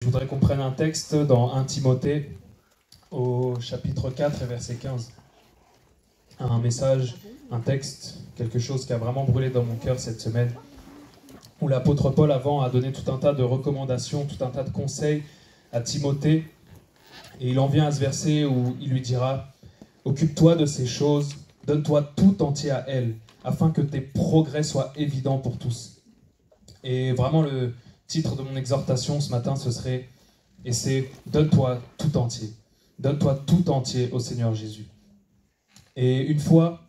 Je voudrais qu'on prenne un texte dans 1 Timothée au chapitre 4 et verset 15. Un message, un texte, quelque chose qui a vraiment brûlé dans mon cœur cette semaine, où l'apôtre Paul avant a donné tout un tas de recommandations, tout un tas de conseils à Timothée. Et il en vient à ce verset où il lui dira « Occupe-toi de ces choses, donne-toi tout entier à elles, afin que tes progrès soient évidents pour tous. » Et vraiment le titre de mon exhortation ce matin, ce serait « Et c'est donne-toi tout entier. Donne-toi tout entier au Seigneur Jésus. » Et une fois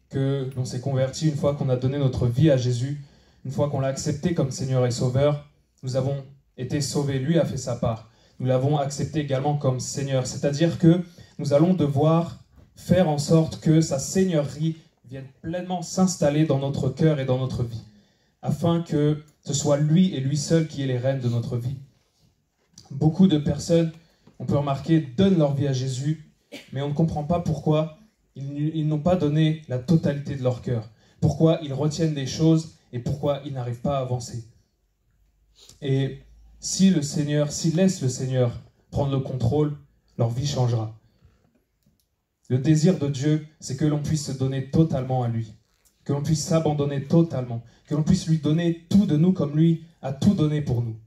que l'on s'est converti, une fois qu'on a donné notre vie à Jésus, une fois qu'on l'a accepté comme Seigneur et Sauveur, nous avons été sauvés. Lui a fait sa part. Nous l'avons accepté également comme Seigneur. C'est-à-dire que nous allons devoir faire en sorte que sa Seigneurie vienne pleinement s'installer dans notre cœur et dans notre vie, afin que ce soit lui et lui seul qui est les rênes de notre vie. Beaucoup de personnes, on peut remarquer, donnent leur vie à Jésus, mais on ne comprend pas pourquoi ils n'ont pas donné la totalité de leur cœur, pourquoi ils retiennent des choses et pourquoi ils n'arrivent pas à avancer. Et s'ils laissent le Seigneur prendre le contrôle, leur vie changera. Le désir de Dieu, c'est que l'on puisse se donner totalement à lui, que l'on puisse s'abandonner totalement, que l'on puisse lui donner tout de nous comme lui a tout donné pour nous.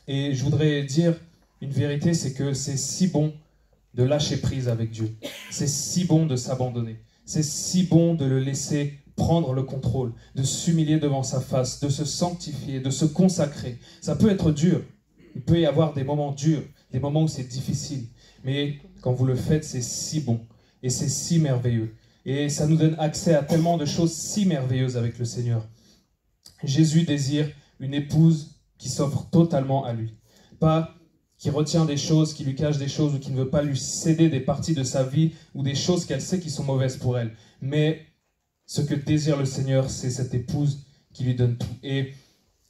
Et je voudrais dire une vérité, c'est que c'est si bon de lâcher prise avec Dieu. C'est si bon de s'abandonner. C'est si bon de le laisser prendre le contrôle, de s'humilier devant sa face, de se sanctifier, de se consacrer. Ça peut être dur. Il peut y avoir des moments durs, des moments où c'est difficile. Mais quand vous le faites, c'est si bon et c'est si merveilleux. Et ça nous donne accès à tellement de choses si merveilleuses avec le Seigneur. Jésus désire une épouse qui s'offre totalement à lui. Pas qui retient des choses, qui lui cache des choses ou qui ne veut pas lui céder des parties de sa vie ou des choses qu'elle sait qui sont mauvaises pour elle. Mais ce que désire le Seigneur, c'est cette épouse qui lui donne tout. Et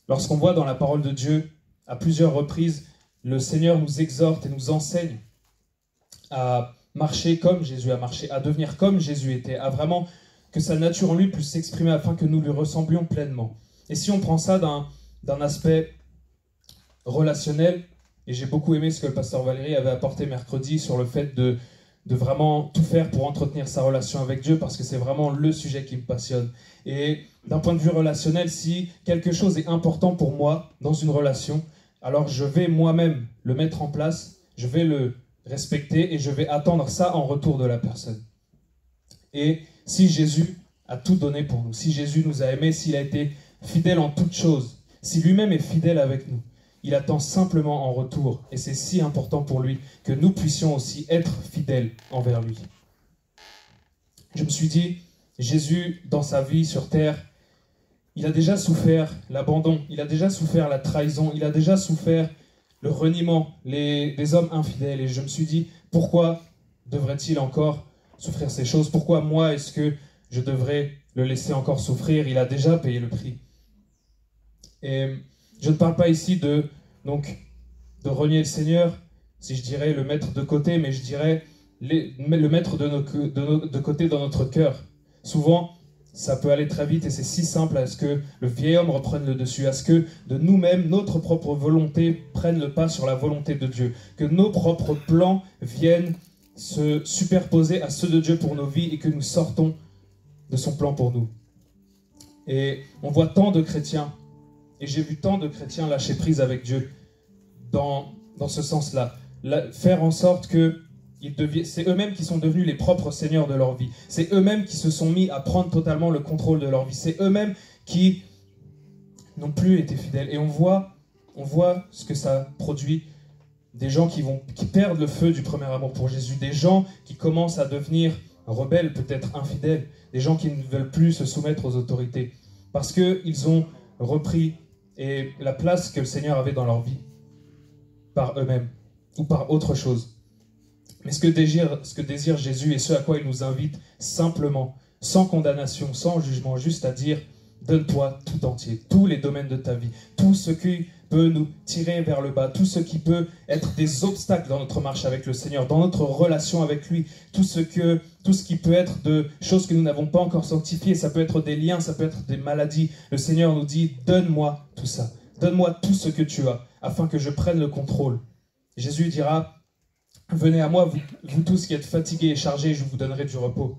lorsqu'on voit dans la parole de Dieu, à plusieurs reprises, le Seigneur nous exhorte et nous enseigne à marcher comme Jésus a marché, à devenir comme Jésus était, à vraiment que sa nature en lui puisse s'exprimer afin que nous lui ressemblions pleinement. Et si on prend ça d'un aspect relationnel, et j'ai beaucoup aimé ce que le pasteur Valérie avait apporté mercredi sur le fait de vraiment tout faire pour entretenir sa relation avec Dieu, parce que c'est vraiment le sujet qui me passionne. Et d'un point de vue relationnel, si quelque chose est important pour moi dans une relation, alors je vais moi-même le mettre en place, je vais le respecter et je vais attendre ça en retour de la personne. Et si Jésus a tout donné pour nous, si Jésus nous a aimés, s'il a été fidèle en toutes choses, si lui-même est fidèle avec nous, il attend simplement en retour, et c'est si important pour lui, que nous puissions aussi être fidèles envers lui. Je me suis dit, Jésus, dans sa vie sur terre, il a déjà souffert l'abandon, il a déjà souffert la trahison, il a déjà souffert le reniement, des hommes infidèles, et je me suis dit, pourquoi devrait-il encore souffrir ces choses? Pourquoi moi, est-ce que je devrais le laisser encore souffrir? Il a déjà payé le prix. Et je ne parle pas ici de renier le Seigneur, si je dirais le mettre de côté, mais je dirais le mettre de côté dans notre cœur. Souvent, ça peut aller très vite et c'est si simple à ce que le vieil homme reprenne le dessus, à ce que de nous-mêmes, notre propre volonté prenne le pas sur la volonté de Dieu, que nos propres plans viennent se superposer à ceux de Dieu pour nos vies et que nous sortons de son plan pour nous. Et on voit tant de chrétiens, et j'ai vu tant de chrétiens lâcher prise avec Dieu dans ce sens-là. Faire en sorte que c'est eux-mêmes qui sont devenus les propres seigneurs de leur vie. C'est eux-mêmes qui se sont mis à prendre totalement le contrôle de leur vie. C'est eux-mêmes qui n'ont plus été fidèles. Et on voit ce que ça produit. Des gens qui perdent le feu du premier amour pour Jésus. Des gens qui commencent à devenir rebelles, peut-être infidèles. Des gens qui ne veulent plus se soumettre aux autorités. Parce qu'ils ont repris la place que le Seigneur avait dans leur vie par eux-mêmes ou par autre chose. Mais ce que désire Jésus et ce à quoi il nous invite simplement, sans condamnation, sans jugement, juste à dire donne-toi tout entier, tous les domaines de ta vie, tout ce qui peut nous tirer vers le bas, tout ce qui peut être des obstacles dans notre marche avec le Seigneur, dans notre relation avec lui, tout ce qui peut être de choses que nous n'avons pas encore sanctifiées, ça peut être des liens, ça peut être des maladies. Le Seigneur nous dit donne-moi tout ça. Donne-moi tout ce que tu as, afin que je prenne le contrôle. Jésus dira, venez à moi, vous tous qui êtes fatigués et chargés, je vous donnerai du repos.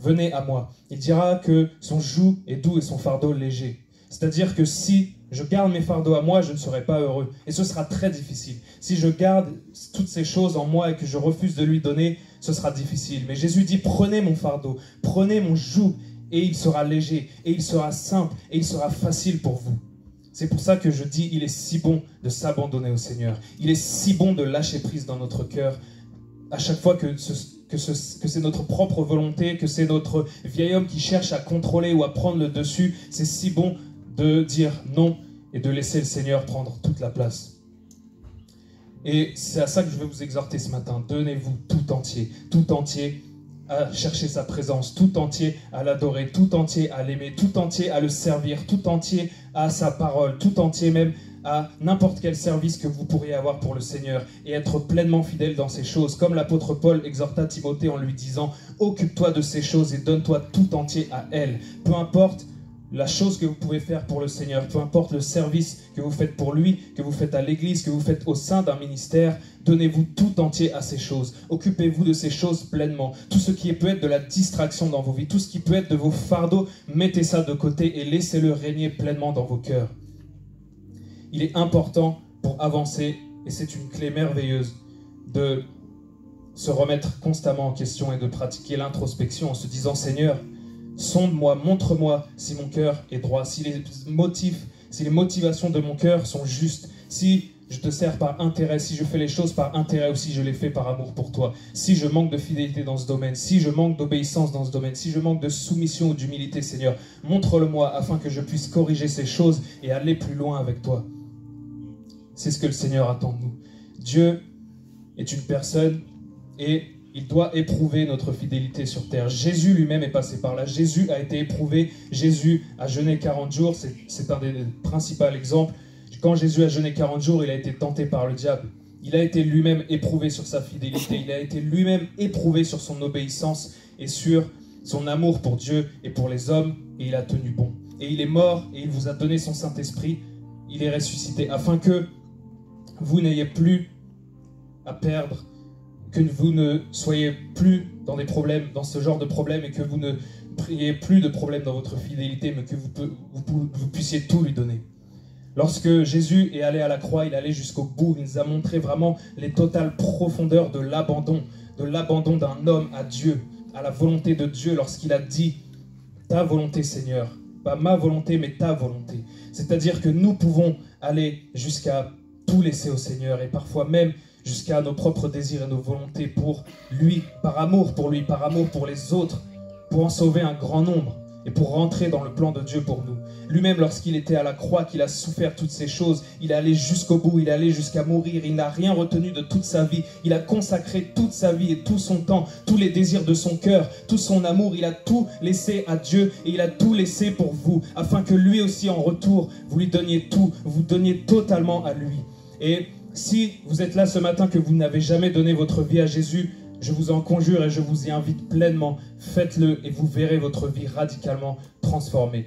Venez à moi. Il dira que son joug est doux et son fardeau léger. C'est-à-dire que si je garde mes fardeaux à moi, je ne serai pas heureux. Et ce sera très difficile. Si je garde toutes ces choses en moi et que je refuse de lui donner, ce sera difficile. Mais Jésus dit, prenez mon fardeau, prenez mon joug, et il sera léger, et il sera simple, et il sera facile pour vous. C'est pour ça que je dis, il est si bon de s'abandonner au Seigneur. Il est si bon de lâcher prise dans notre cœur. À chaque fois que c'est notre propre volonté, que c'est notre vieil homme qui cherche à contrôler ou à prendre le dessus, c'est si bon de dire non et de laisser le Seigneur prendre toute la place. Et c'est à ça que je veux vous exhorter ce matin. Donnez-vous tout entier à chercher sa présence, tout entier à l'adorer, tout entier à l'aimer, tout entier à le servir, tout entier à sa parole, tout entier même à n'importe quel service que vous pourriez avoir pour le Seigneur et être pleinement fidèle dans ces choses. Comme l'apôtre Paul exhorta Timothée en lui disant « Occupe-toi de ces choses et donne-toi tout entier à elles. » Peu importe la chose que vous pouvez faire pour le Seigneur, peu importe le service que vous faites pour lui, que vous faites à l'église, que vous faites au sein d'un ministère, donnez-vous tout entier à ces choses. Occupez-vous de ces choses pleinement. Tout ce qui peut être de la distraction dans vos vies, tout ce qui peut être de vos fardeaux, mettez ça de côté et laissez-le régner pleinement dans vos cœurs. Il est important pour avancer, et c'est une clé merveilleuse, de se remettre constamment en question et de pratiquer l'introspection en se disant « Seigneur, sonde-moi, montre-moi si mon cœur est droit, si les motivations de mon cœur sont justes, si je te sers par intérêt, si je fais les choses par intérêt ou si je les fais par amour pour toi, si je manque de fidélité dans ce domaine, si je manque d'obéissance dans ce domaine, si je manque de soumission ou d'humilité, Seigneur, montre-le-moi afin que je puisse corriger ces choses et aller plus loin avec toi. » C'est ce que le Seigneur attend de nous. Dieu est une personne et il doit éprouver notre fidélité sur terre. Jésus lui-même est passé par là. Jésus a été éprouvé. Jésus a jeûné 40 jours. C'est un des principaux exemples. Quand Jésus a jeûné 40 jours, il a été tenté par le diable. Il a été lui-même éprouvé sur sa fidélité. Il a été lui-même éprouvé sur son obéissance et sur son amour pour Dieu et pour les hommes. Et il a tenu bon. Et il est mort et il vous a donné son Saint-Esprit. Il est ressuscité afin que vous n'ayez plus à perdre, que vous ne soyez plus dans des problèmes, dans ce genre de problèmes, et que vous ne ayez plus de problèmes dans votre fidélité, mais que vous puissiez tout lui donner. Lorsque Jésus est allé à la croix, il allait jusqu'au bout, il nous a montré vraiment les totales profondeurs de l'abandon d'un homme à Dieu, à la volonté de Dieu, lorsqu'il a dit « Ta volonté, Seigneur, pas ma volonté, mais ta volonté ». C'est-à-dire que nous pouvons aller jusqu'à tout laisser au Seigneur et parfois même jusqu'à nos propres désirs et nos volontés pour lui, par amour pour les autres, pour en sauver un grand nombre et pour rentrer dans le plan de Dieu pour nous. Lui-même, lorsqu'il était à la croix, qu'il a souffert toutes ces choses, il est allé jusqu'au bout, il est allé jusqu'à mourir, il n'a rien retenu de toute sa vie, il a consacré toute sa vie et tout son temps, tous les désirs de son cœur, tout son amour, il a tout laissé à Dieu et il a tout laissé pour vous, afin que lui aussi en retour, vous lui donniez tout, vous donniez totalement à lui. Et si vous êtes là ce matin que vous n'avez jamais donné votre vie à Jésus, je vous en conjure et je vous y invite pleinement. Faites-le et vous verrez votre vie radicalement transformée.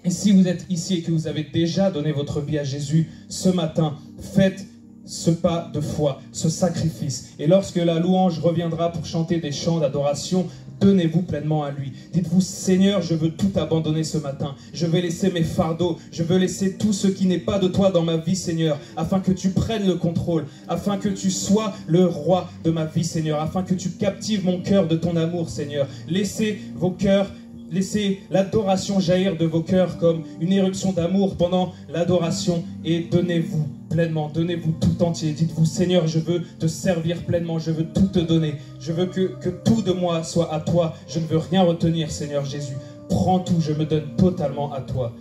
Et si vous êtes ici et que vous avez déjà donné votre vie à Jésus, ce matin, faites ce pas de foi, ce sacrifice. Et lorsque la louange reviendra pour chanter des chants d'adoration, donnez-vous pleinement à lui. Dites-vous, Seigneur, je veux tout abandonner ce matin. Je veux laisser mes fardeaux. Je veux laisser tout ce qui n'est pas de toi dans ma vie, Seigneur, afin que tu prennes le contrôle, afin que tu sois le roi de ma vie, Seigneur, afin que tu captives mon cœur de ton amour, Seigneur. Laissez vos cœurs, laissez l'adoration jaillir de vos cœurs comme une éruption d'amour pendant l'adoration et donnez-vous pleinement, donnez-vous tout entier. Dites-vous, Seigneur, je veux te servir pleinement, je veux tout te donner. Je veux que tout de moi soit à toi. Je ne veux rien retenir, Seigneur Jésus. Prends tout, je me donne totalement à toi.